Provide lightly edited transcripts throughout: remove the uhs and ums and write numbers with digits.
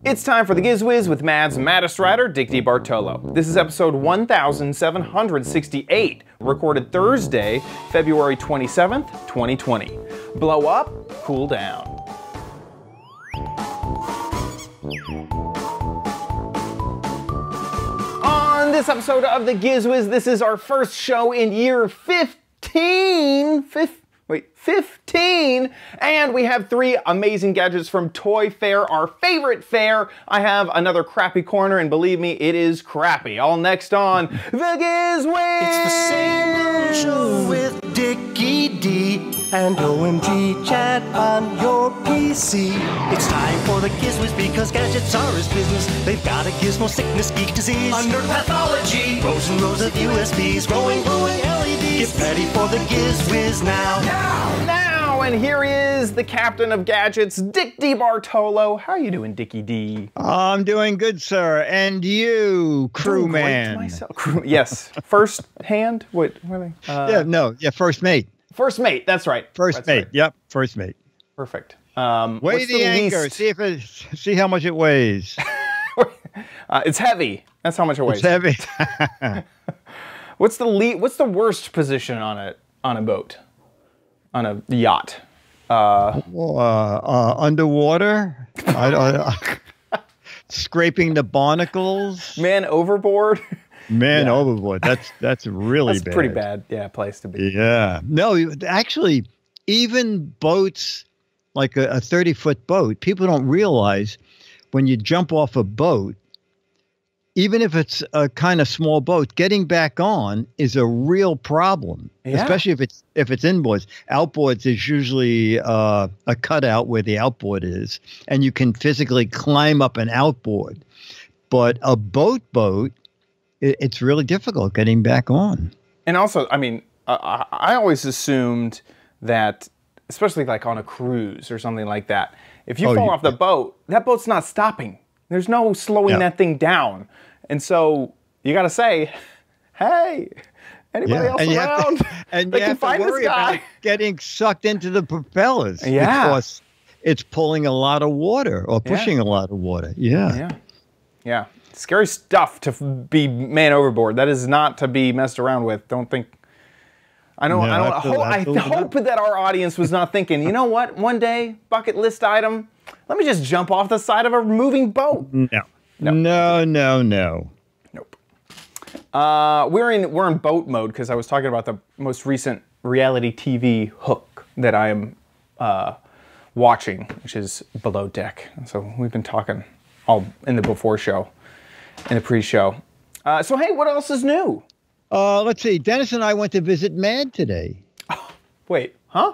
It's time for the Giz Wiz with Mad's maddest writer, Dick DeBartolo. This is episode 1768, recorded Thursday, February 27th, 2020. Blow up, cool down. On this episode of the Giz Wiz, this is our first show in year 15, and we have 3 amazing gadgets from Toy Fair, our favorite fair. I have another crappy corner, and believe me, it is crappy. All next on the Giz Wiz. It's the same show with Dickie D and OMG chat on your PC. It's time for the Giz Wiz because gadgets are his business. They've got a gizmo sickness, geek disease, under pathology, rows and rows of USBs, glowing LEDs. Get ready for the Giz Wiz now. And here is the captain of gadgets, Dick DeBartolo. How are you doing, Dickie D? I'm doing good, sir. And you, crewman? Yes. First hand? What are they? First mate. First mate, that's right. First mate, right. Yep, first mate. Perfect. Weigh the anchor, see how much it weighs. It's heavy. That's how much it weighs. It's heavy. What's the worst position on a boat? On a yacht? Underwater? Scraping the barnacles? Man overboard? Man overboard. That's really bad. That's pretty bad, place to be. Yeah. No, actually, even boats, like a 30-foot boat, people don't realize when you jump off a boat, even if it's a kind of small boat, getting back on is a real problem, especially if it's inboards. Outboards is usually a cutout where the outboard is, and you can physically climb up an outboard. But a boat, it's really difficult getting back on. And also, I mean, I always assumed that, especially like on a cruise or something like that, if you fall off the boat, that boat's not stopping. There's no slowing that thing down. And so you got to say, hey, anybody else around? And you have to worry about getting sucked into the propellers. Because it's pulling a lot of water or pushing a lot of water. Yeah. Scary stuff to be man overboard. That is not to be messed around with. I hope that our audience was not thinking, you know what, one day, bucket list item, let me just jump off the side of a moving boat. No. Nope. We're in boat mode because I was talking about the most recent reality TV hook that I am watching, which is Below Deck. So we've been talking all in the before show, in the pre-show. So hey, what else is new? Let's see. Dennis and I went to visit Mad today. Oh, wait, huh?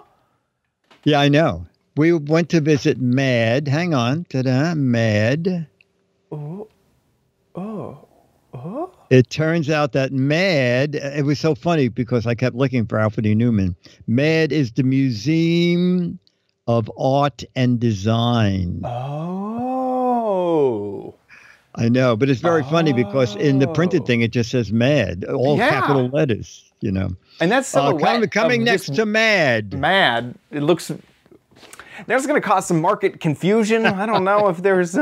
Yeah, I know. We went to visit Mad. Hang on. Ta-da, Mad. It turns out that Mad, it was so funny because I kept looking for Alfred E. Newman. Mad is the Museum of Art and Design. Oh. I know, but it's very funny because in the printed thing, it just says Mad, all capital letters, you know. And that's silhouette coming next to Mad. Mad. It looks, there's going to cause some market confusion. I don't know if there's,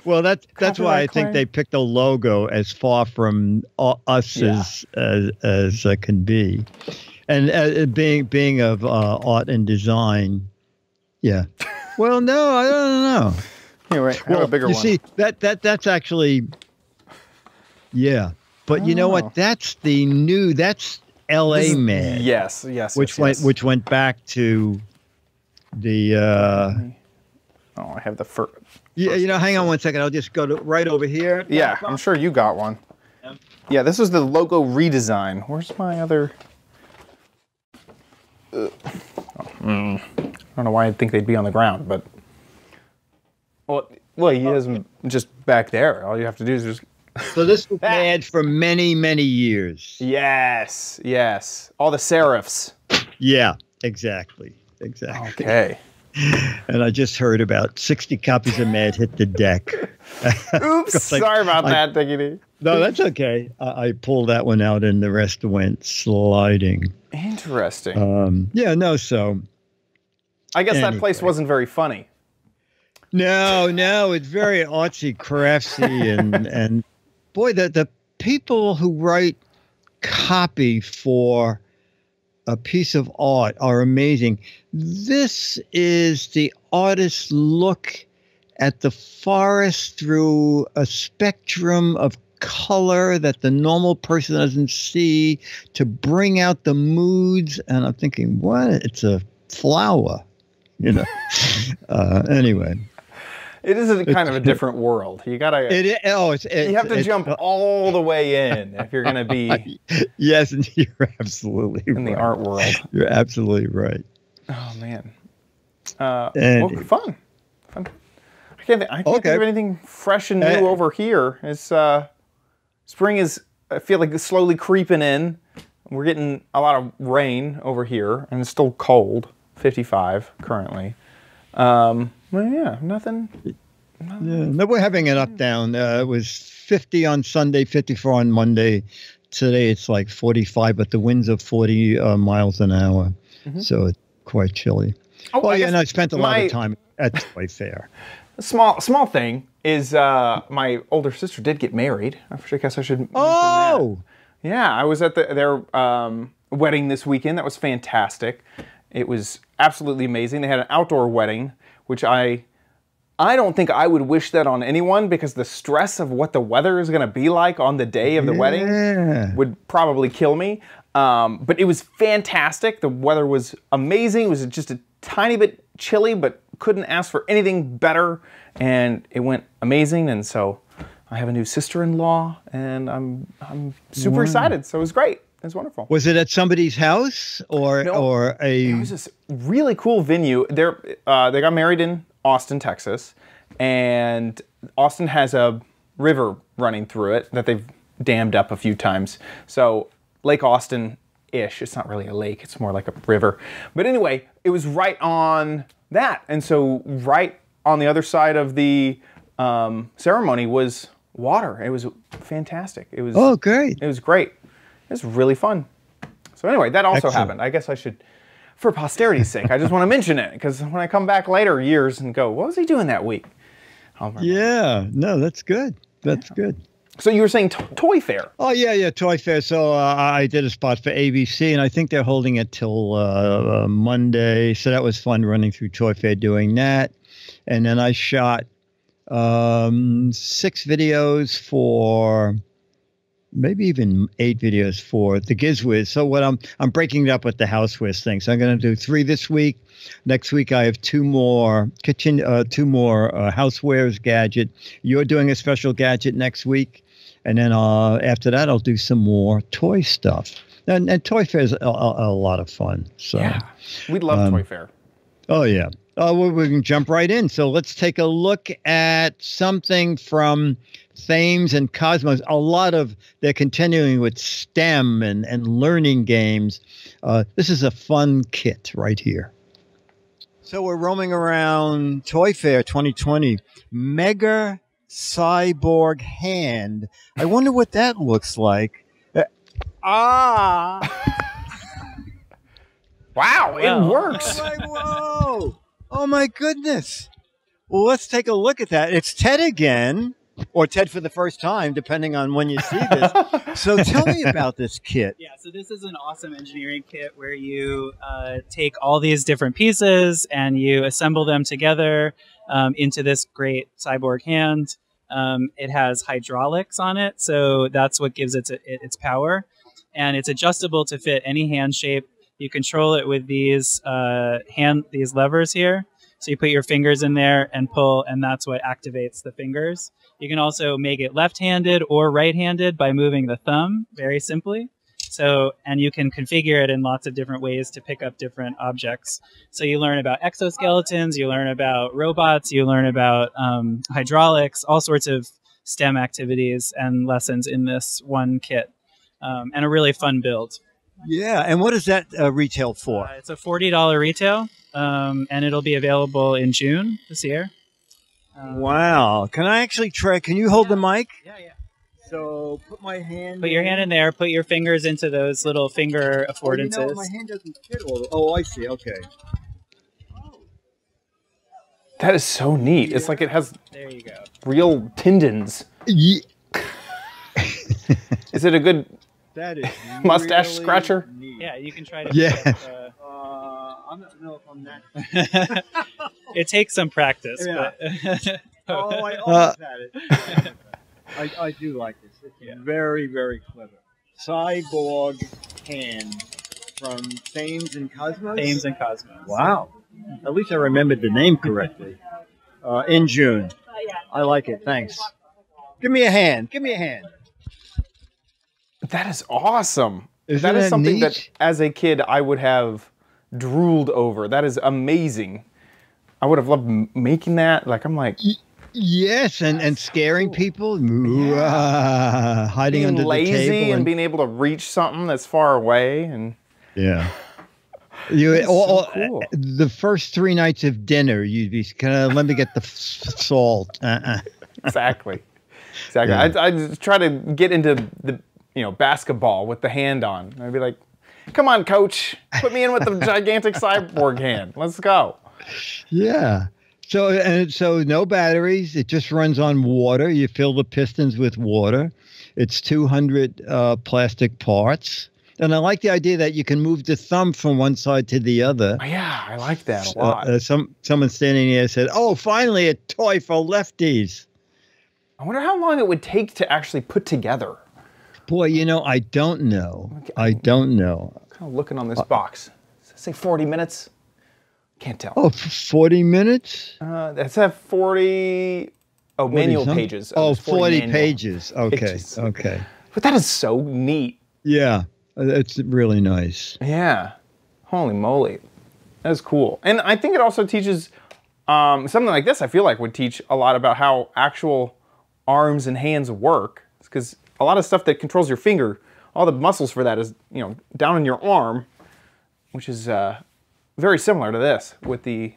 well, that's why I think they picked a logo as far from us as can be, and being of art and design. Yeah. Well, no, I don't know. You're right. I have a bigger one. You see, that's actually, But you know what? That's L.A. Mad. Yes. Which went back to the. I have the first. Yeah, hang on one second. I'll just go right over here. Yeah, I'm sure you got one. Yeah, this is the logo redesign. Where's my other? I don't know why I'd think they'd be on the ground, but well, he has them just back there. All you have to do is just. So this was Mad for many, many years. Yes. All the serifs. Yeah, exactly. Okay. And I just heard about 60 copies of Mad hit the deck. Oops, sorry about that, Dickie. No, that's okay. I pulled that one out and the rest went sliding. Interesting. So. I guess that place wasn't very funny. No, it's very artsy, craftsy, and boy, the people who write copy for a piece of art are amazing. This is the artist's look at the forest through a spectrum of color that the normal person doesn't see to bring out the moods. And I'm thinking, what? It's a flower, you know. Anyway. It is kind of a different world. You gotta. You have to jump all the way in if you're gonna be. Yes, and you're absolutely in the art world. You're absolutely right. Oh man. Well, fun. I can't think of anything fresh and new over here. It's spring is. I feel like it's slowly creeping in. We're getting a lot of rain over here, and it's still cold. 55 currently. Well, yeah, nothing. Yeah, no, we're having an up down. It was 50 on Sunday, 54 on Monday. Today it's like 45, but the winds are 40 miles an hour, so it's quite chilly. Oh, and I spent a lot of time at Toy Fair. A small thing is my older sister did get married. I guess I should mention that. Yeah, I was at their wedding this weekend. That was fantastic. It was absolutely amazing. They had an outdoor wedding, which I don't think I would wish that on anyone because the stress of what the weather is going to be like on the day of the wedding would probably kill me. But it was fantastic. The weather was amazing. It was just a tiny bit chilly, but couldn't ask for anything better. And it went amazing. And so I have a new sister-in-law, and I'm super excited. So it was great. It was wonderful. Was it at somebody's house or a? It was this really cool venue. They got married in Austin, Texas, and Austin has a river running through it that they've dammed up a few times. So Lake Austin-ish. It's not really a lake. It's more like a river. But anyway, it was right on that, and so right on the other side of the ceremony was water. It was fantastic. It was great. It was great. It was really fun. So anyway, that also happened. I guess I should, for posterity's sake, I just want to mention it because when I come back later years and go, what was he doing that week? Yeah, no, that's good. That's good. So you were saying Toy Fair. Oh, yeah, Toy Fair. So I did a spot for ABC, and I think they're holding it till Monday. So that was fun running through Toy Fair doing that. And then I shot 6 videos for... maybe even 8 videos for the Giz Wiz. So what I'm breaking it up with the Housewiz thing. So I'm going to do 3 this week. Next week I have 2 more housewares gadget. You're doing a special gadget next week, and then after that I'll do some more toy stuff. And Toy Fair is a lot of fun. So yeah, we love Toy Fair. Oh yeah. We can jump right in. So let's take a look at something from Thames and Cosmos. They're continuing with STEM and learning games. This is a fun kit right here. So we're roaming around Toy Fair 2020. Mega Cyborg Hand. I wonder what that looks like. Wow, it works. Whoa. Oh, my goodness. Well, let's take a look at that. It's Ted again, or Ted for the first time, depending on when you see this. So tell me about this kit. Yeah, so this is an awesome engineering kit where you take all these different pieces and you assemble them together into this great cyborg hand. It has hydraulics on it, so that's what gives it its power. And it's adjustable to fit any hand shape. You control it with these levers here. So you put your fingers in there and pull, and that's what activates the fingers. You can also make it left-handed or right-handed by moving the thumb very simply. So, and you can configure it in lots of different ways to pick up different objects. So you learn about exoskeletons, you learn about robots, you learn about hydraulics, all sorts of STEM activities and lessons in this one kit, and a really fun build. Yeah, and what does that retail for? It's a $40 retail, and it'll be available in June this year. Wow. Can I actually try? Can you hold the mic? Yeah. So put my hand. Put your hand in there. Put your fingers into those little finger affordances. Oh, my hand doesn't fit all. Oh, I see. Okay. That is so neat. It's like it has There you go. real tendons. Ye- Is it a good that is mustache really scratcher? neat. Yeah, you can try to. Yeah. I don't know if I'm that. It takes some practice, Yeah. but Oh, I almost had it. I do like this. It's very, very clever. Cyborg hand from Thames and Cosmos? Thames and Cosmos. Wow. At least I remembered the name correctly. In June. I like it. Thanks. Give me a hand. Give me a hand. That is awesome. Isn't That is that something neat? that, as a kid, I would have drooled over. That is amazing. I would have loved making that. Like, I'm like, Yes, and scaring people, hiding being under the lazy table, and being able to reach something that's far away. And yeah. You That's so cool. the first 3 nights of dinner, you'd be kind of let me get the salt. exactly. Yeah. I just try to get into the basketball with the hand on. I'd be like, come on, coach, put me in with the gigantic cyborg hand. Let's go. Yeah. So no batteries. It just runs on water. You fill the pistons with water. It's 200 plastic parts. And I like the idea that you can move the thumb from one side to the other. Yeah, I like that a lot. Someone standing there said, "Oh, finally a toy for lefties." I wonder how long it would take to actually put together. Boy, I don't know. I don't know. Kind of looking on this box. Does it say 40 minutes? Can't tell. Oh, 40 minutes? That's at 40. Oh, manual something? pages. Oh, It's 40 manual pages. Okay. pages. Okay. But that is so neat. Yeah. It's really nice. Yeah. Holy moly. That's cool. And I think it also teaches something like this, I feel like would teach a lot about how actual arms and hands work. Because a lot of stuff that controls your finger, all the muscles for that is, down in your arm, which is very similar to this with the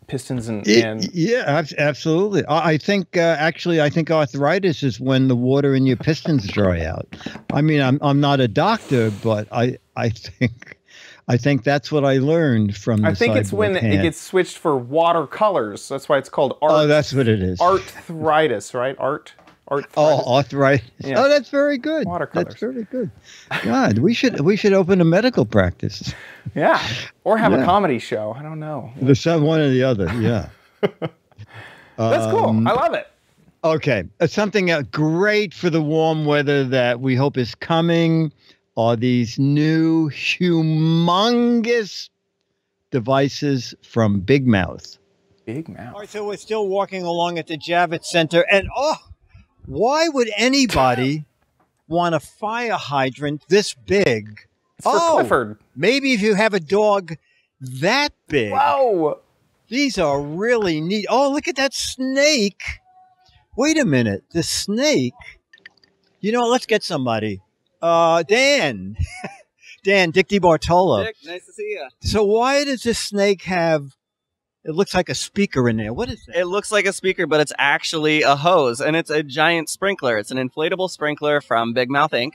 pistons and Yeah, absolutely. I think arthritis is when the water in your pistons dry out. I mean, I'm not a doctor, but I think that's what I learned from. I think it's when it gets switched for watercolors. That's why it's called art. Oh, that's what it is. Arthritis, right? Arthritis. Oh, arthritis. Yeah. Oh, that's very good. Watercolors. That's very good. God, we should open a medical practice. Yeah, or have a comedy show. I don't know. One or the other. Yeah. That's cool. I love it. Okay, something great for the warm weather that we hope is coming are these new humongous devices from Big Mouth. Big Mouth. All right, so we're still walking along at the Javits Center, and why would anybody want a fire hydrant this big? It's for Clifford. Maybe if you have a dog that big. Whoa. These are really neat. Oh, look at that snake. Wait a minute. The snake. Let's get somebody. Dan. Dan, Dick DiBartolo. Dick, nice to see you. So why does this snake have, it looks like a speaker in there. What is that? It looks like a speaker, but it's actually a hose, and it's a giant sprinkler. It's an inflatable sprinkler from Big Mouth Inc.,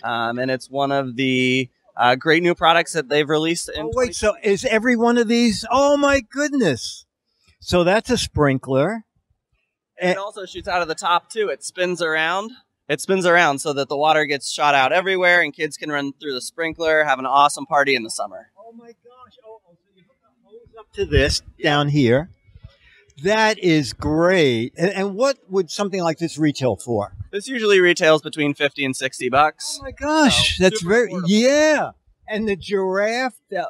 and it's one of the great new products that they've released. Wait, so is every one of these? Oh, my goodness. So that's a sprinkler. And it also shoots out of the top, too. It spins around. It spins around so that the water gets shot out everywhere, and kids can run through the sprinkler, have an awesome party in the summer. Oh, my gosh. Oh, so you hook a hose up to this down here. That is great. And what would something like this retail for? This usually retails between $50 and $60. Oh, my gosh. So, that's super very, affordable. yeah. And the giraffe that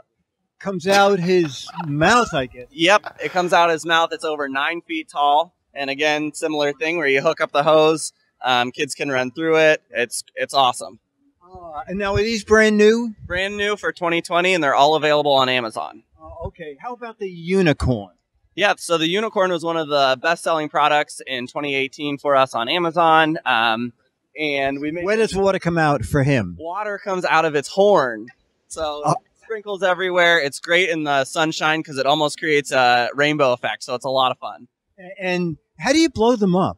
comes out his mouth, I guess. Yep, it comes out his mouth. It's over 9 feet tall. And again, similar thing where you hook up the hose. Kids can run through it. It's awesome. And now are these brand new? Brand new for 2020, and they're all available on Amazon. Okay. How about the unicorn? Yeah, so the unicorn was one of the best-selling products in 2018 for us on Amazon. And we made Where does water come out for him? water comes out of its horn. So it sprinkles everywhere. It's great in the sunshine because it almost creates a rainbow effect. So it's a lot of fun. And how do you blow them up?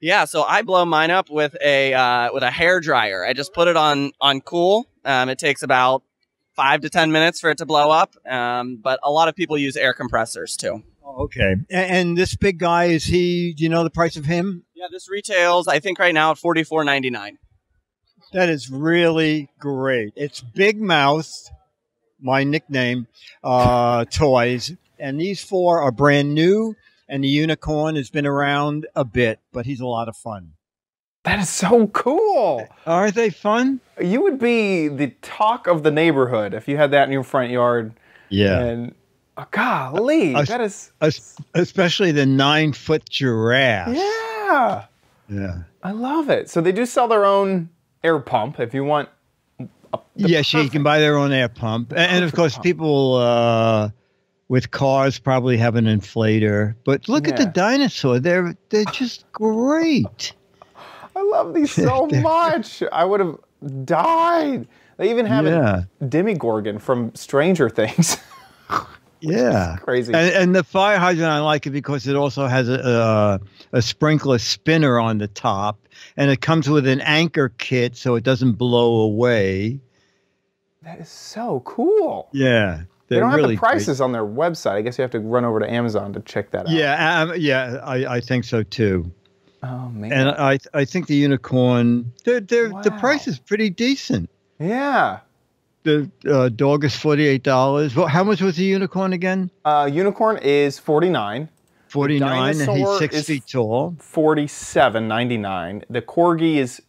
Yeah, so I blow mine up with a hair dryer. I just put it on cool. It takes about 5 to 10 minutes for it to blow up. But a lot of people use air compressors too. Oh, okay. And this big guy, is he, do you know the price of him? Yeah, this retails, I think, right now at $44.99. That is really great. It's Big Mouth, my nickname, toys. And these 4 are brand new. And the unicorn has been around a bit, but he's a lot of fun. That is so cool. Aren't they fun? You would be the talk of the neighborhood if you had that in your front yard. Yeah. And golly, that is... Especially the 9-foot giraffe. Yeah. Yeah. I love it. So they do sell their own air pump if you want. Yes, you can buy their own air pump. And of course, people with cars probably have an inflator. But look at the dinosaur. They're just great. I love these so much. I would have died. They even have a Demogorgon from Stranger Things. Yeah. Crazy. And the fire hydrant, I like it because it also has a sprinkler spinner on the top. And it comes with an anchor kit so it doesn't blow away. That is so cool. Yeah. They don't have really the prices on their website. I guess you have to run over to Amazon to check that out. Yeah, I think so too. Oh man! And I think the unicorn, the price is pretty decent. Yeah. The dog is $48. Well, how much was the unicorn again? Unicorn is $49. $49, and he's 6 feet tall. $47.99. The corgi is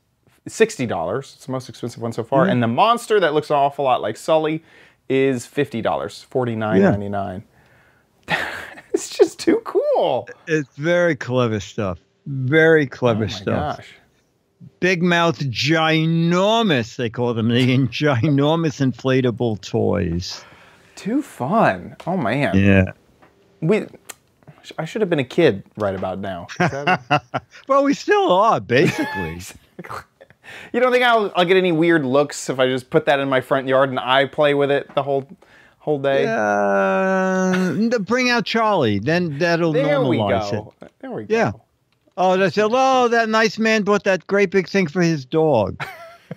$60. It's the most expensive one so far. And the monster that looks an awful lot like Sully is $50. $49.99. It's just too cool. It's very clever stuff. Very clever stuff. Gosh. Big mouth, ginormous, they call them. The ginormous inflatable toys. Too fun. Oh, man. Yeah. I should have been a kid right about now. Well, we still are, basically. You don't think I'll get any weird looks if I just put that in my front yard and I play with it the whole day? Bring out Charlie. Then that'll normalize it. There we go. Yeah. Oh, they say, oh, that nice man bought that great big thing for his dog.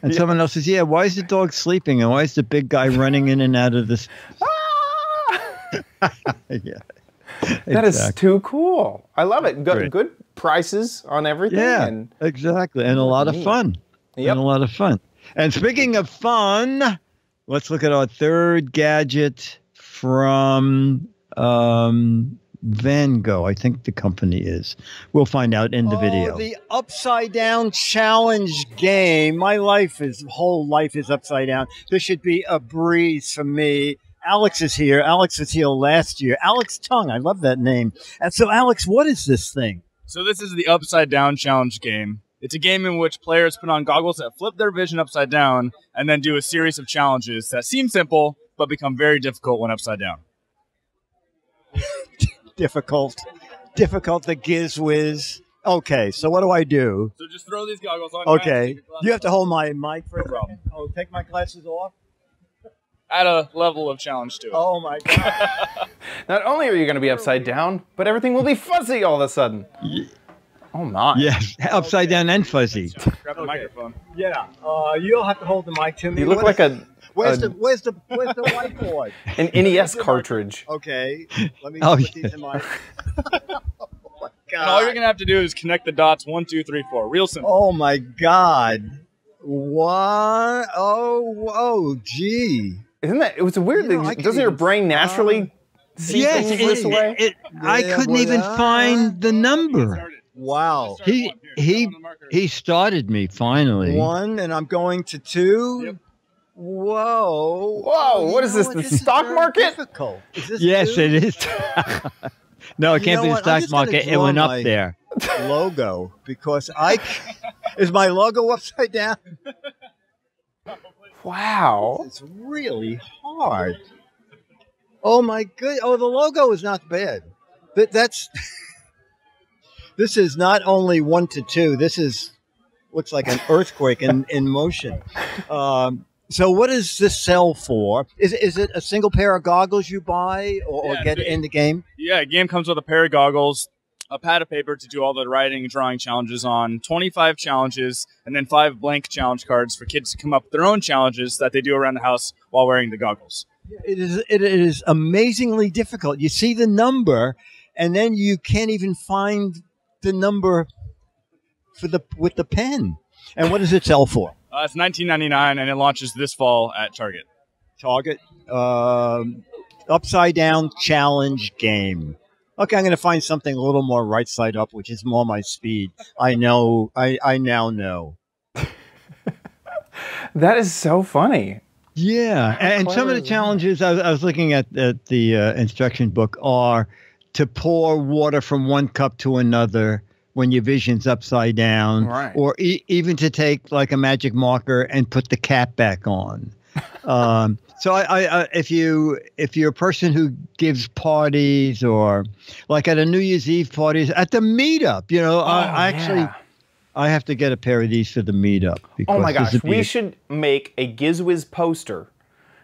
And someone else says, yeah, why is the dog sleeping? And why is the big guy running in and out of this? Yeah. That is too cool. I love it. Good prices on everything. Yeah, and exactly. And a lot of fun. Yep. And a lot of fun. And speaking of fun, let's look at our third gadget from Van Gogh, I think the company is. We'll find out in the video. The upside down challenge game. My whole life is upside down. This should be a breeze for me. Alex is here. Alex was here last year. Alex Tung. I love that name. And so, Alex, what is this thing? So this is the Upside Down Challenge game. It's a game in which players put on goggles that flip their vision upside down and then do a series of challenges that seem simple but become very difficult when upside down. Difficult, the Giz Wiz. Okay, so what do I do? So just throw these goggles on. Okay, you have to hold my mic for a second. Oh, take my glasses off? Add a level of challenge to it. Oh, my God. not only are you going to be upside down, but everything will be fuzzy all of a sudden. Oh, my. Yes, upside down and fuzzy. Grab the microphone. Yeah, you'll have to hold the mic to me. You look like Where's the whiteboard? An NES cartridge. Okay, let me put these in my... Oh, my God. And all you're going to have to do is connect the dots 1, 2, 3, 4. Real simple. Oh, my God. What? Oh, gee. Isn't that, it was a weird thing. Doesn't your brain naturally see things this way? I couldn't even find the number. Wow. He started me finally. 1, and I'm going to 2. Yep. Whoa. Whoa, what is this, the stock market? Difficult. Is this it is. No, it can't be the stock market. It went up there. Logo, because is my logo upside down? Wow. It's really hard. Oh, my good. Oh, the logo is not bad. That's... This is not only 1 to 2. This looks like an earthquake in motion. So what does this sell for? Is it a single pair of goggles you buy or get in the game? Yeah, a game comes with a pair of goggles, a pad of paper to do all the writing and drawing challenges on, 25 challenges, and then 5 blank challenge cards for kids to come up with their own challenges that they do around the house while wearing the goggles. It is amazingly difficult. You see the number, and then you can't even find the number for with the pen. And what does it sell for? It's $19.99, and it launches this fall at Target. Target. Upside down challenge game. Okay, I'm going to find something a little more right side up, which is more my speed. I know. I now know. That is so funny. Yeah, and some of the challenges I was looking at the instruction book are to pour water from one cup to another when your vision's upside down, right. Or even to take like a magic marker and put the cap back on. So I if you're a person who gives parties or like at a New Year's Eve parties at the meetup, you know, I have to get a pair of these for the meetup. Oh my gosh, we should make a Giz Wiz poster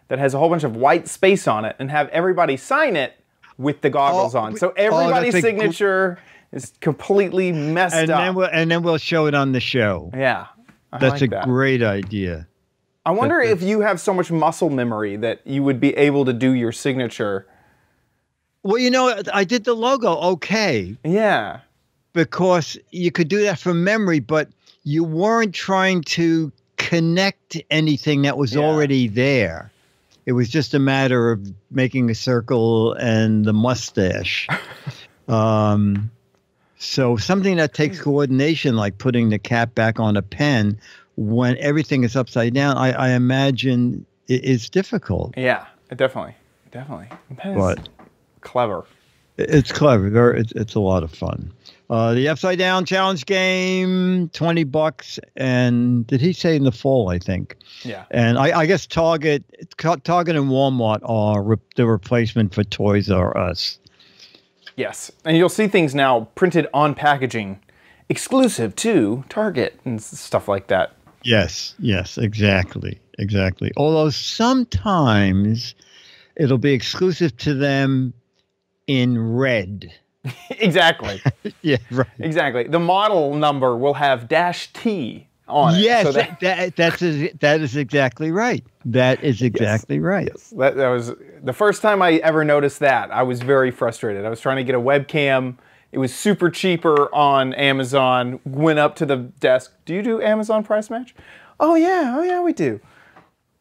that has a whole bunch of white space on it and have everybody sign it with the goggles on. So everybody's signature is completely messed up. And then we'll show it on the show. Yeah. That's like a great idea. I wonder if you have so much muscle memory that you would be able to do your signature. Well, you know, I did the logo okay. Yeah. Because you could do that from memory, but you weren't trying to connect anything that was already there. It was just a matter of making a circle and the mustache. So something that takes coordination, like putting the cap back on a pen when everything is upside down, I imagine is difficult. Yeah, definitely. That is clever. It's clever. It's a lot of fun. The Upside Down Challenge game, $20, and did he say in the fall? I think. Yeah. And I guess Target and Walmart are the replacement for Toys R Us. Yes, and you'll see things now printed on packaging, exclusive to Target and stuff like that. Yes, exactly. Although sometimes it'll be exclusive to them in red. Exactly. Yeah, right. Exactly. The model number will have -T on it. Yes, so that is exactly right. That is exactly right. Yes. That was the first time I ever noticed that. I was very frustrated. I was trying to get a webcam. It was super cheaper on Amazon. Went up to the desk. Do you do Amazon price match? Oh yeah, we do.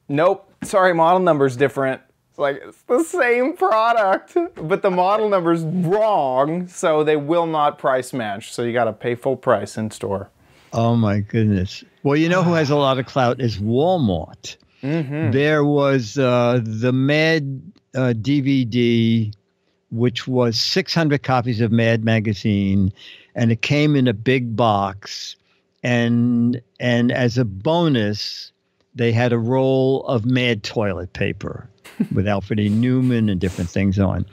Nope. Sorry, model number's different. Like, it's the same product, but the model number's wrong, so they will not price match. So you got to pay full price in store. Oh my goodness. Well, you know who has a lot of clout is Walmart. Mm-hmm. There was the Mad DVD, which was 600 copies of Mad magazine, and it came in a big box. And as a bonus, they had a roll of Mad toilet paper with Alfred E. Newman and different things on.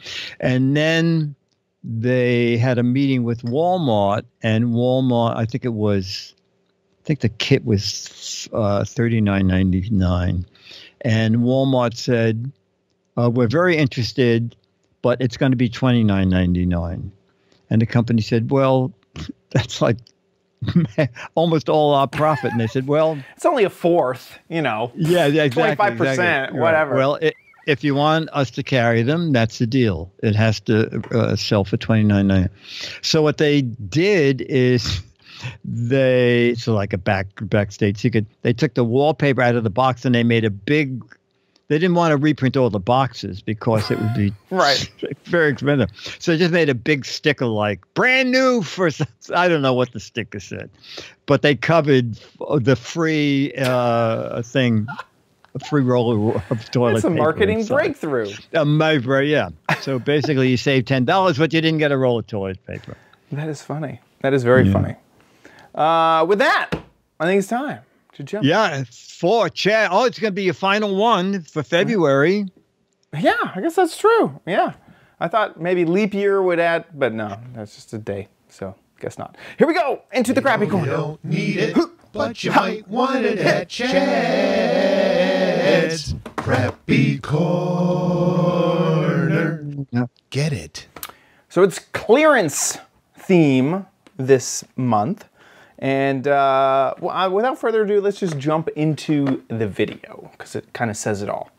And then they had a meeting with Walmart, and Walmart, I think the kit was $39.99. And Walmart said, we're very interested, but it's going to be $29.99. And the company said, well, that's like almost all our profit. And they said, well, it's only a fourth, you know. Yeah, exactly. 25%, exactly. whatever. Well, if you want us to carry them, that's the deal. It has to sell for $29.99. So what they did is like a backstage secret. They took the wallpaper out of the box and they made a big. They didn't want to reprint all the boxes because it would be very expensive. So they just made a big sticker like brand new for, I don't know what the sticker said, but they covered the free thing, a free roll of toilet paper. That's a marketing breakthrough. Yeah. So basically you saved $10, but you didn't get a roll of toilet paper. That is funny. That is very funny. With that, I think it's time to jump. Yeah, for Chad. Oh, it's going to be your final one for February. Yeah, I guess that's true. Yeah. I thought maybe leap year would add, but no, that's just a day. So, guess not. Here we go into the crappy corner. You don't need it, but you might want it at Chad's Crappy Corner. Get it. So it's clearance theme this month. And without further ado, let's just jump into the video because it kind of says it all.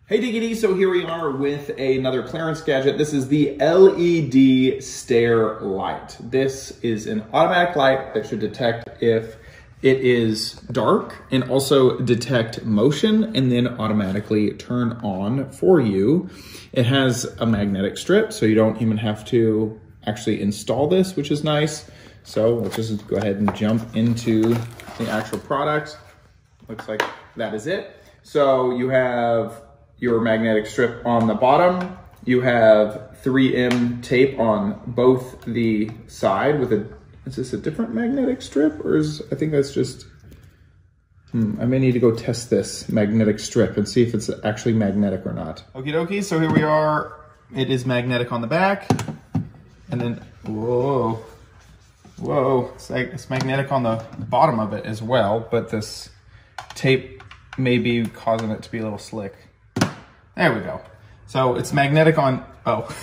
Hey Diggity, so here we are with another clearance gadget. This is the LED stair light. This is an automatic light that should detect if it is dark and also detect motion and then automatically turn on for you. It has a magnetic strip, so you don't even have to actually install this, which is nice. So let's just go ahead and jump into the actual product. Looks like that is it. So you have your magnetic strip on the bottom. You have 3M tape on both the side with a, is this a different magnetic strip or is, I think that's just, I may need to go test this magnetic strip and see if it's actually magnetic or not. Okie dokie, so here we are. It is magnetic on the back. And then, whoa, it's magnetic on the bottom of it as well, but this tape may be causing it to be a little slick. There we go. So it's magnetic on, oh,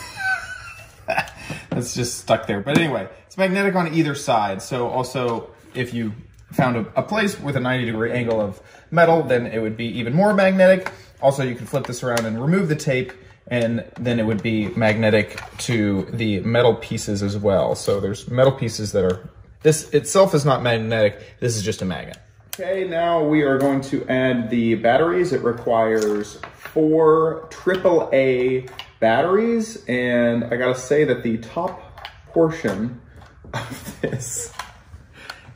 that's just stuck there. But anyway, it's magnetic on either side. So also if you found a place with a 90-degree angle of metal, then it would be even more magnetic. Also, you can flip this around and remove the tape, and then it would be magnetic to the metal pieces as well. So there's metal pieces that are, this itself is not magnetic, this is just a magnet. Okay, now we are going to add the batteries. It requires 4 AAA batteries, and I gotta say that the top portion of this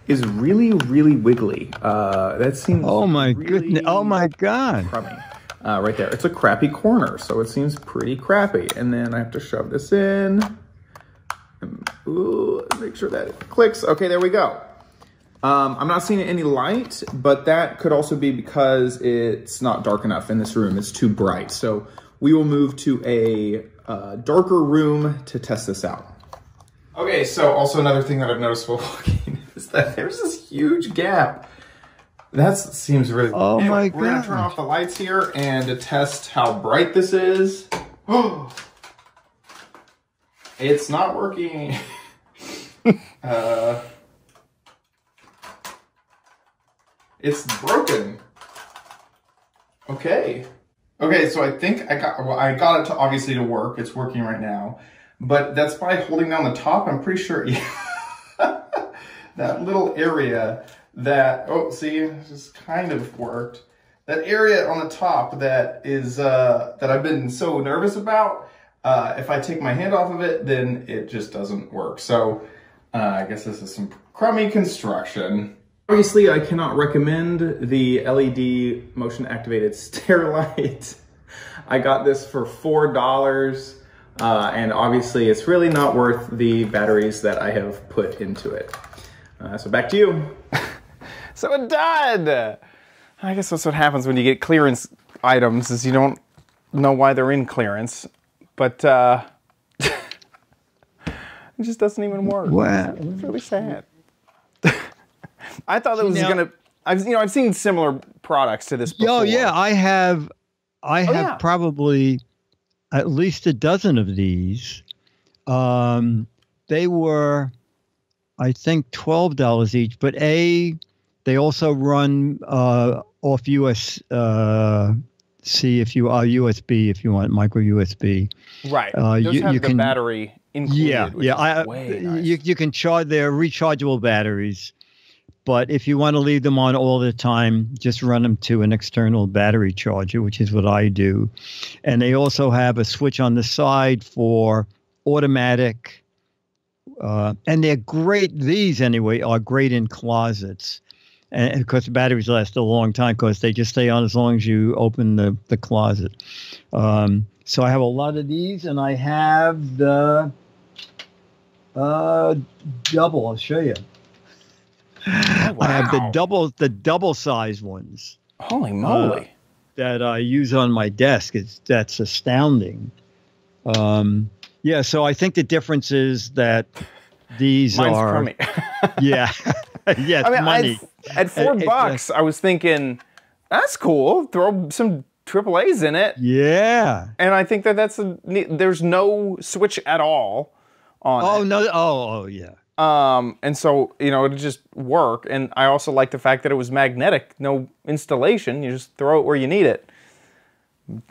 is really, really wiggly. That seems oh my really goodness! Oh my God! Crummy. Right there, it's a crappy corner, so it seems pretty crappy. And then I have to shove this in. Ooh, make sure that it clicks. Okay, there we go. I'm not seeing any light, but that could also be because it's not dark enough in this room. It's too bright. So we will move to a darker room to test this out. Okay, so also another thing that I've noticed while walking is that there's this huge gap. That seems really... Oh anyway, my God. We're gonna turn off the lights here and to test how bright this is. It's not working. It's broken. Okay. Okay, so I think I got it to obviously to work. It's working right now. But that's by holding down the top. I'm pretty sure that little area that, oh, see, it just kind of worked. That area on the top that is, that I've been so nervous about, if I take my hand off of it, then it just doesn't work. So I guess this is some crummy construction. Obviously, I cannot recommend the LED motion activated stair light. I got this for $4, and obviously it's really not worth the batteries that I have put into it. So back to you. So it died. I guess that's what happens when you get clearance items, is you don't know why they're in clearance, but it just doesn't even work. Wow. It's really sad. I thought that was gonna. I've seen similar products to this before. Oh yeah, I have probably at least a dozen of these. They were, I think, $12 each. But they also run off USB if you are USB if you want micro USB. Right. Those have the battery included. Yeah. You can charge their rechargeable batteries. But if you want to leave them on all the time, just run them to an external battery charger, which is what I do. And they also have a switch on the side for automatic. And they're great. These, anyway, are great in closets. And of course, the batteries last a long time because they just stay on as long as you open the closet. So I have a lot of these, and I have the double. I'll show you. Oh, wow. I have the double size ones. Holy moly! That I use on my desk. That's astounding. Yeah, so I think the difference is that these Mine's are crummy. Yeah, yeah, I mean, money. At $4, I was thinking that's cool. Throw some AAAs in it. Yeah, and I think there's no switch at all on it. Oh no! Oh yeah. And so, it'd just work. And I also like the fact that it was magnetic, no installation. You just throw it where you need it.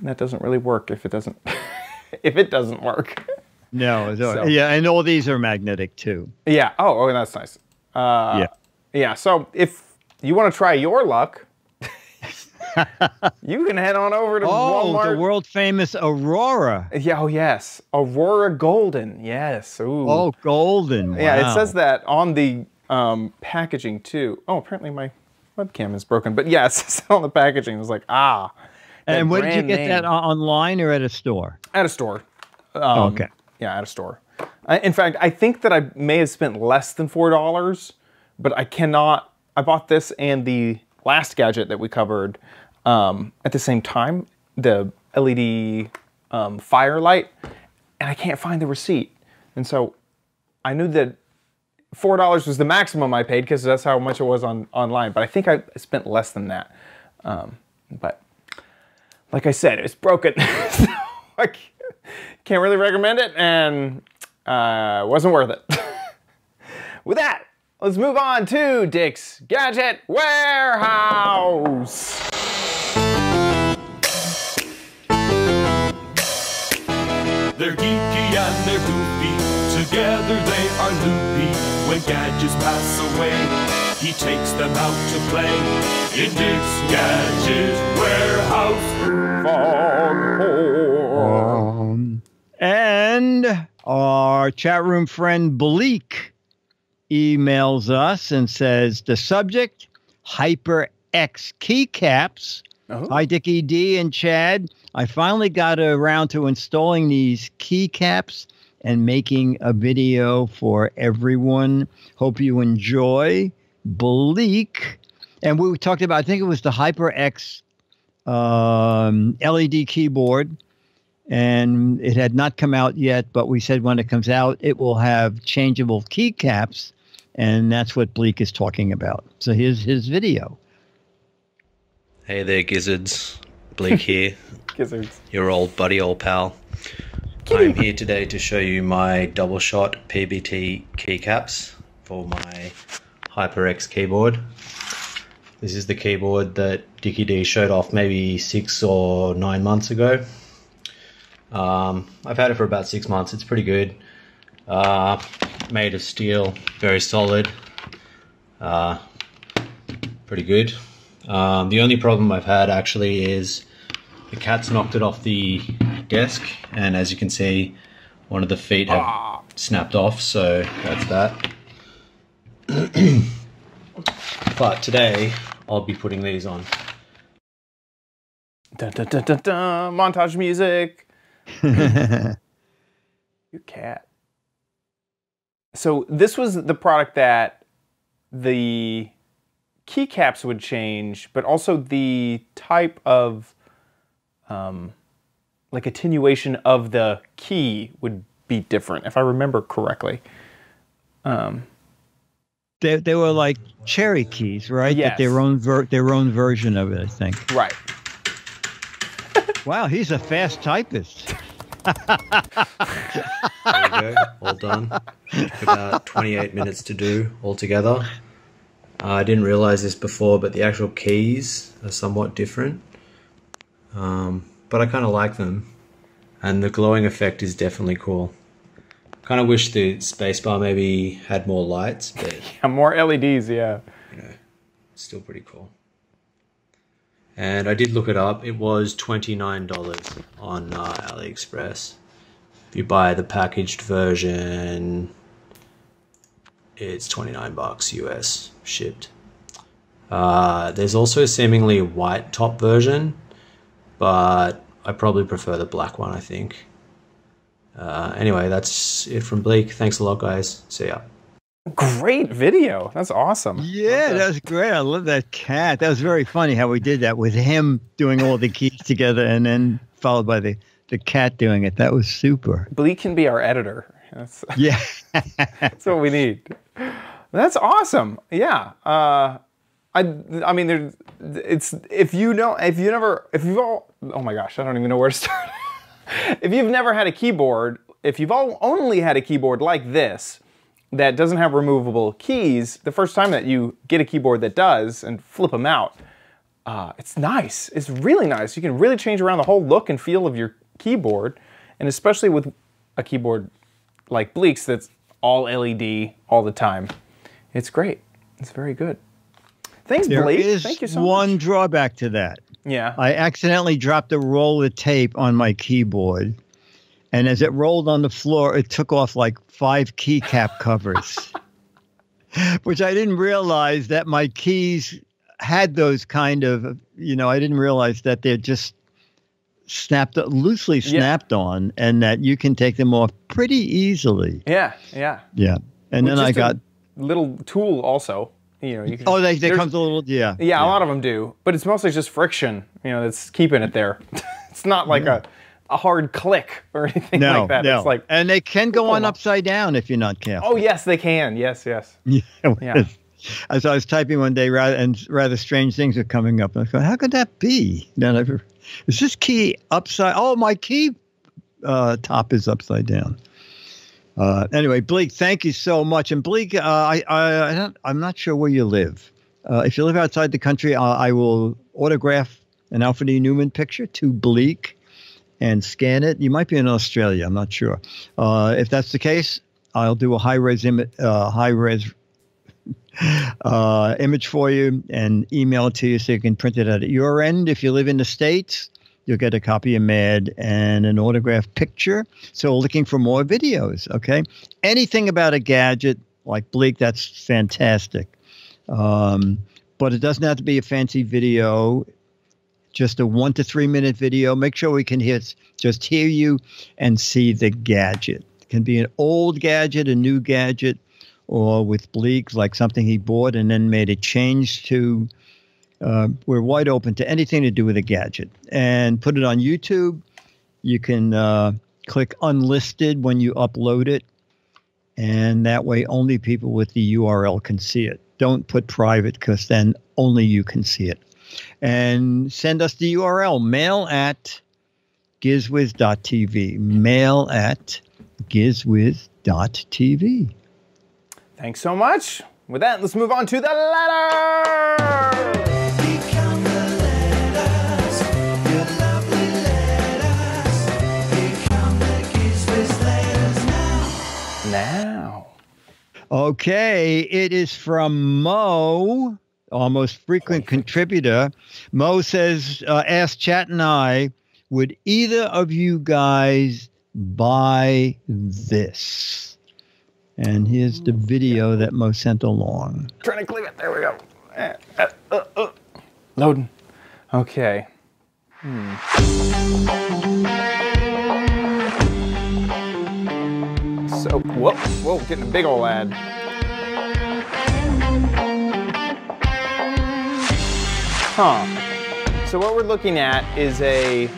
that doesn't really work if it doesn't if it doesn't work. No, So- yeah, and all these are magnetic too. Yeah. Oh, that's nice. Yeah. Yeah. So if you want to try your luck, you can head on over to Oh, Walmart. the world famous Aurora. Yeah. Oh, yes. Aurora Golden. Yes. Ooh. Oh, golden. Wow. Yeah. It says that on the packaging too. Oh, apparently my webcam is broken. But yeah, it says that on the packaging. It was like, that And where did you brand get name. that online or at a store? At a store. Okay. Yeah, at a store. In fact, I think that I may have spent less than $4, but I cannot. I bought this and the last gadget that we covered at the same time, the LED firelight, and I can't find the receipt. And so I knew that $4 was the maximum I paid because that's how much it was online. But I think I spent less than that. But like I said, it's broken. So I can't really recommend it, and wasn't worth it. With that, let's move on to Dick's Gadget Warehouse. They're geeky and they're goofy, together they are loopy. When gadgets pass away, he takes them out to play. In Dick's Gadget Warehouse. And our chat room friend Bleak emails us and says the subject, HyperX keycaps. Oh. Hi, Dickie D and Chad. I finally got around to installing these keycaps and making a video for everyone. Hope you enjoy. Bleak. And we talked about, I think it was the HyperX LED keyboard. And it had not come out yet, but we said when it comes out, it will have changeable keycaps. And that's what Bleak is talking about. So here's his video. Hey there, gizzards. Bleak here, Gizzards. your old buddy, old pal. I'm here today to show you my double shot PBT keycaps for my HyperX keyboard. This is the keyboard that Dickie D showed off maybe 6 or 9 months ago. I've had it for about 6 months. It's pretty good. Made of steel, very solid. Pretty good. The only problem I've had actually is the cat's knocked it off the desk, and as you can see, one of the feet have snapped off, so that's that. But today, I'll be putting these on. Dun, dun, dun, dun, dun. Montage music. You cat. So this was the product that the keycaps would change, but also the type of like attenuation of the key would be different, if I remember correctly. They were like cherry keys, right? Yes. But their own version of it, I think. Right. Wow, he's a fast typist. There we go, all done. Took about 28 minutes to do altogether. I didn't realize this before, but the actual keys are somewhat different. But I kind of like them. And the glowing effect is definitely cool. Kind of wish the spacebar maybe had more lights, but Yeah, more LEDs, yeah. you know, still pretty cool. And I did look it up. It was $29 on AliExpress. If you buy the packaged version, it's 29 bucks US shipped. There's also a seemingly white top version, but I probably prefer the black one, I think. Anyway, that's it from Bleak. Thanks a lot, guys. See ya. Great video. That's awesome. Yeah, that was great. I love that cat. That was very funny how we did that with him doing all the keys together and then followed by the cat doing it. That was super. Bleak can be our editor. Yeah. That's what we need. That's awesome. Yeah. I mean, oh my gosh, I don't even know where to start. If you've never had a keyboard, if you've only had a keyboard like this that doesn't have removable keys, the first time that you get a keyboard that does and flip them out, it's nice. It's really nice. You can really change around the whole look and feel of your keyboard, and especially with a keyboard like Bleak's that's all LED all the time. It's great. It's very good. Thanks, Bleak. Thank you so much. One drawback to that. Yeah. I accidentally dropped a roll of tape on my keyboard, and as it rolled on the floor, it took off like 5 keycap covers, which I didn't realize that my keys had those kind of, I didn't realize that they're just loosely snapped on, and that you can take them off pretty easily. Yeah. And then I got a little tool also. You can they comes a little, yeah. A lot of them do, but it's mostly just friction, that's keeping it there. It's not like a hard click or anything like that. No. It's like, and they can go on upside down if you're not careful. Oh yes, they can. Yes. Yeah. As I was typing one day, rather strange things are coming up. And I thought, how could that be? Is this key upside? Oh, my key top is upside down. Anyway, Bleak, thank you so much. And Bleak, I'm not sure where you live. If you live outside the country, I will autograph an Alfred E. Newman picture to Bleak and scan it. You might be in Australia. I'm not sure. If that's the case, I'll do a high-res image for you and email it to you so you can print it out at your end. If you live in the States, you'll get a copy of Mad and an autographed picture. So looking for more videos, okay? Anything about a gadget like Bleak, that's fantastic. But it doesn't have to be a fancy video, just a 1 to 3 minute video. Make sure we can just hear you and see the gadget. It can be an old gadget, a new gadget, or with Bleak, like something he bought and then made a change to. We're wide open to anything to do with a gadget. And put it on YouTube. You can click unlisted when you upload it. And that way only people with the URL can see it. Don't put private, because then only you can see it. And send us the URL, mail@gizwiz.tv. Mail@gizwiz.tv. Thanks so much. With that, let's move on to the letter. Become the letters, your lovely letters. Become the Giz Wiz letters now. Okay, it is from Mo, our most frequent contributor. Mo says, ask Chat and I, would either of you guys buy this? And here's the video that Mo sent along. Trying to click it. There we go. Loading. Okay. So, whoa, getting a big old ad. So what we're looking at is a...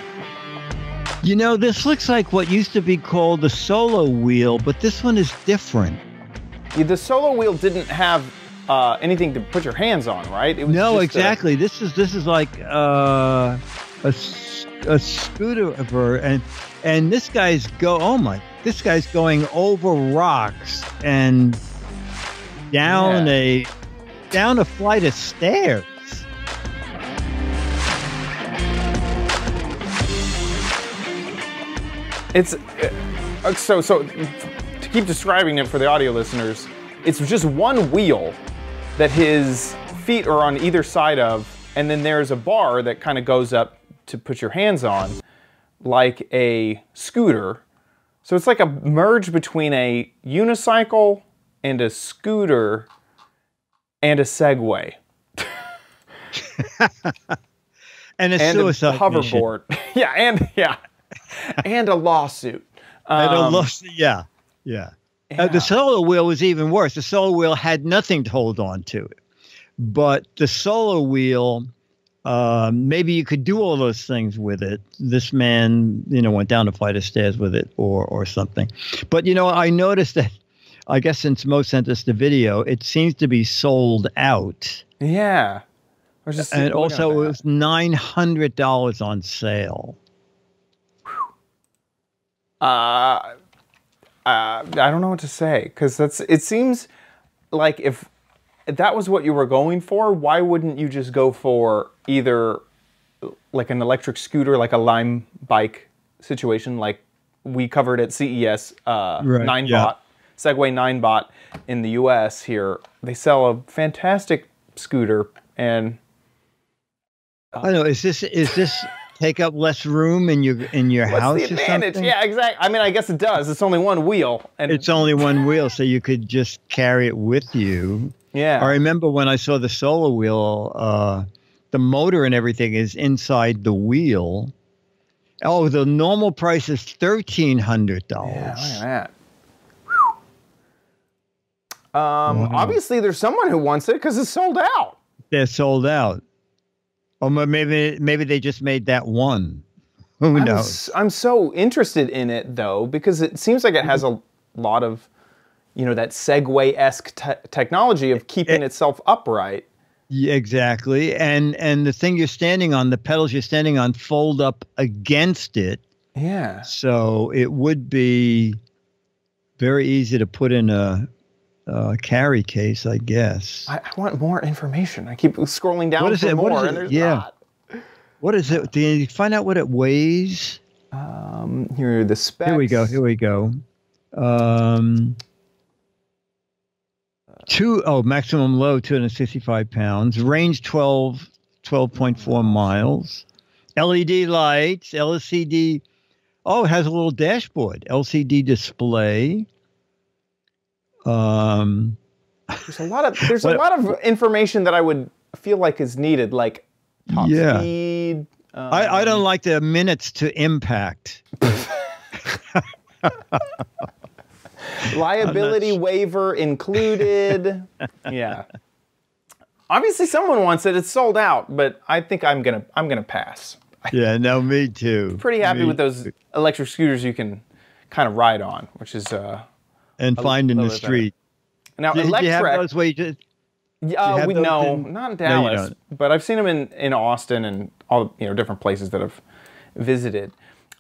This looks like what used to be called the solo wheel, but this one is different. Yeah, the solo wheel didn't have anything to put your hands on, right? It was no, just exactly. This is like a scooter, and this guy's going over rocks and down a flight of stairs. It's so to keep describing it for the audio listeners, it's just one wheel that his feet are on either side of, and then there's a bar that kind of goes up to put your hands on, like a scooter. So it's like a merge between a unicycle and a scooter and a Segway. and a suicide hoverboard. And a lawsuit. Yeah. The solo wheel was even worse. The solo wheel had nothing to hold on to it. But the solo wheel, maybe you could do all those things with it. This man, went down a flight of stairs with it or something. But, I noticed that, I guess since Mo sent us the video, it seems to be sold out. Yeah. And also it was $900 on sale. I don't know what to say, because it seems like if that was what you were going for, why wouldn't you just go for either like an electric scooter, like a Lime bike situation, like we covered at CES, Ninebot, Segway Ninebot in the US here. They sell a fantastic scooter, and I know. Is this take up less room in your house? What's the advantage? Or something? Yeah, exactly. I mean, I guess it does. It's only one wheel, and It's only one wheel, so you could just carry it with you. yeah. I remember when I saw the Solar Wheel, the motor and everything is inside the wheel. Oh, the normal price is $1,300. Yeah, look at that. Obviously, there's someone who wants it because it's sold out. They're sold out. Or maybe they just made that one. Who knows? I'm so interested in it though, because it seems like it has a lot of, that Segway-esque technology of keeping itself upright. Yeah, exactly. And the thing you're standing on, the pedals you're standing on, fold up against it. Yeah. So it would be very easy to put in a carry case, I guess. I want more information. I keep scrolling down for more, What is it? and there's Yeah. not. What is it? Do you find out what it weighs? Here are the specs. Here we go. Maximum load 265 pounds. Range 12.4 miles. LED lights, LCD. Oh, it has a little dashboard. LCD display. There's a lot of information that I would feel like is needed, like top speed. I don't like the minutes to impact. Liability waiver included. Yeah. Obviously, someone wants it. It's sold out, but I think I'm gonna pass. Yeah, no, me too. Pretty happy with those electric scooters you can kind of ride on, which is and find in the street. Now, do electric. You have those where you just? Not in Dallas, but I've seen them in Austin and all different places that I've visited.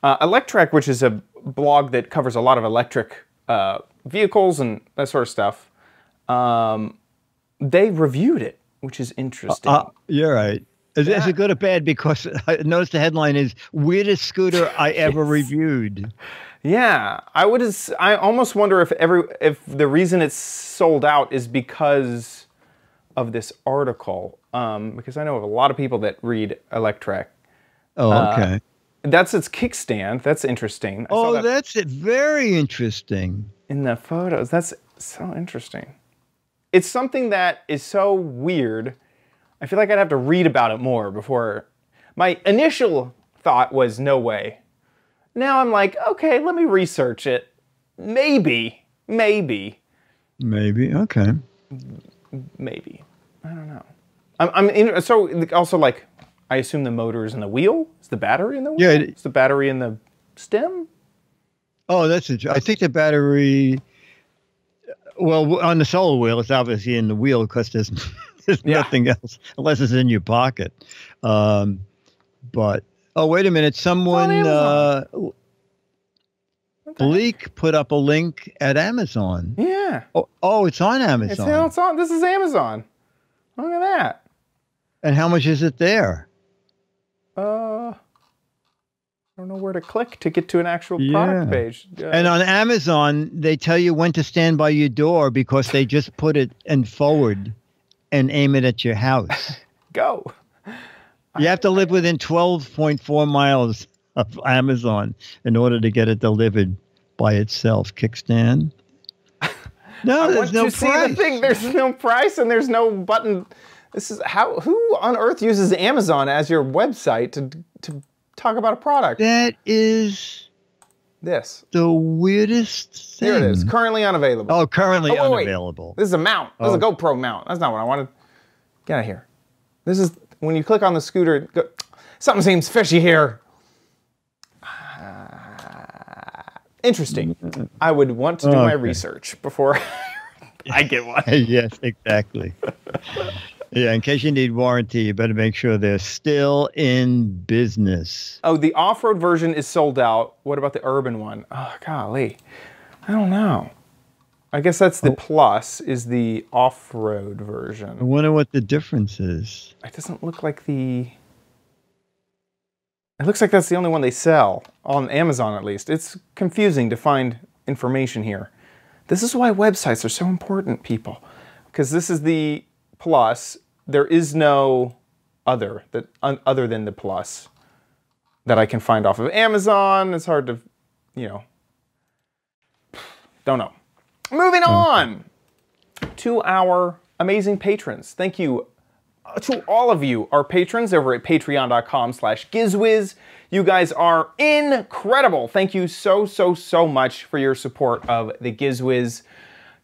Electrek, which is a blog that covers a lot of electric vehicles and that sort of stuff, they reviewed it, which is interesting. You're right. Is it good or bad? Because I noticed the headline is "Weirdest Scooter I Ever Reviewed." Yeah, I almost wonder if the reason it's sold out is because of this article, because I know of a lot of people that read Electrek. Oh, okay. That's its kickstand. That's interesting. That's it. Very interesting. In the photos, that's so interesting. It's something that is so weird. I feel like I'd have to read about it more before. My initial thought was no way. Now I'm like, okay, let me research it. Maybe. Okay. Maybe. I don't know. So also, like, I assume the motor is in the wheel? Is the battery in the wheel? Yeah. Is the battery in the stem? Oh, that's it. I think the battery, well, on the Solar Wheel, it's obviously in the wheel because there's nothing else unless it's in your pocket. But, wait a minute. Someone, Bleak put up a link at Amazon. Yeah. Oh, it's on Amazon. It's on. This is Amazon. Look at that. And how much is it there? I don't know where to click to get to an actual product page. And on Amazon, they tell you when to stand by your door because they just put it in forward and aim it at your house. Go. You have to live within 12.4 miles of Amazon in order to get it delivered by itself. Kickstand. No, there's no price. See the thing? There's no price and there's no button. This is who on earth uses Amazon as your website to talk about a product? That is the weirdest thing. Here it is. Currently unavailable. Oh, currently unavailable. Wait. This is a mount. This is a GoPro mount. That's not what I wanted. Get out of here. This is when you click on the scooter. Something seems fishy here. Interesting. I would want to do my research before I get one. Yes, exactly. Yeah, in case you need warranty, you better make sure they're still in business. Oh, the off-road version is sold out. What about the urban one? Oh, golly. I don't know. I guess that's the Plus, is the off-road version. I wonder what the difference is. It doesn't look like the... It looks like that's the only one they sell, on Amazon at least. It's confusing to find information here. This is why websites are so important, people. Because this is the Plus. There is no other than the Plus that I can find off of Amazon. It's hard to, you know, don't know. Moving on to our amazing patrons. Thank you to all of you, our patrons over at patreon.com/GizWiz. You guys are incredible. Thank you so much for your support of the Giz Wiz.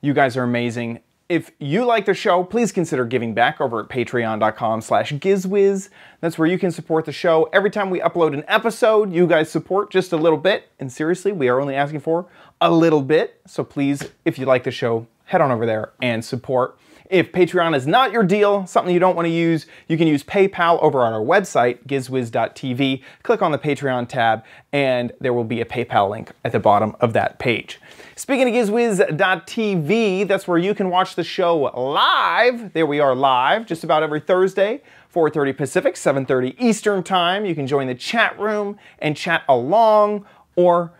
You guys are amazing. If you like the show, please consider giving back over at patreon.com/GizWiz. That's where you can support the show. Every time we upload an episode, you guys support just a little bit. And seriously, we are only asking for a little bit. So please, if you like the show, head on over there and support. If Patreon is not your deal, something you don't want to use, you can use PayPal over on our website, gizwiz.tv. Click on the Patreon tab, and there will be a PayPal link at the bottom of that page. Speaking of gizwiz.tv, that's where you can watch the show live. There we are live, just about every Thursday, 4:30 Pacific, 7:30 Eastern Time. You can join the chat room and chat along, or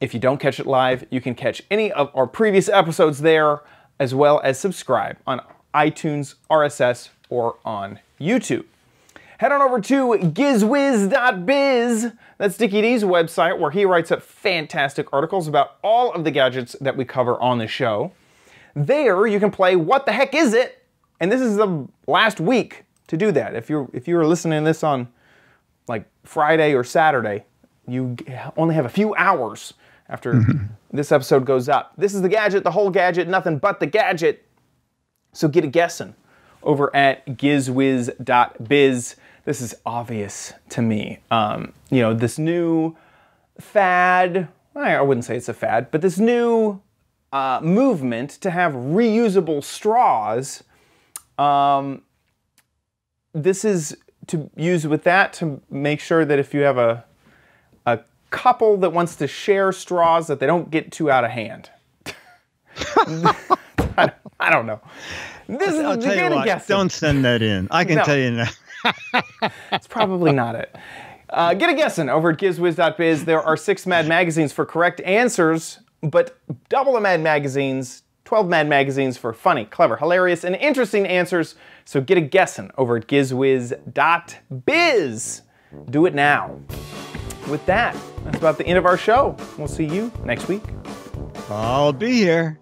if you don't catch it live, you can catch any of our previous episodes there, as well as subscribe on iTunes, RSS, or on YouTube. Head on over to gizwiz.biz. That's Dickie D's website, where he writes up fantastic articles about all of the gadgets that we cover on the show. There you can play What the Heck Is It? And this is the last week to do that. If you were listening to this on like Friday or Saturday, you only have a few hours after this episode goes up. This is the gadget, the whole gadget, nothing but the gadget. So get a guessing over at gizwiz.biz. This is obvious to me. You know, this new fad, I wouldn't say it's a fad, but this new movement to have reusable straws. This is to use with that to make sure that if you have a couple that wants to share straws, that they don't get too out of hand. I don't know. I'll tell you what, don't send that in. I can tell you now. It's probably not it. Get a guessing over at gizwiz.biz. There are 6 Mad magazines for correct answers, but double the Mad magazines, 12 Mad magazines for funny, clever, hilarious, and interesting answers. So get a guessing over at gizwiz.biz. Do it now. With that, that's about the end of our show. We'll see you next week. I'll be here.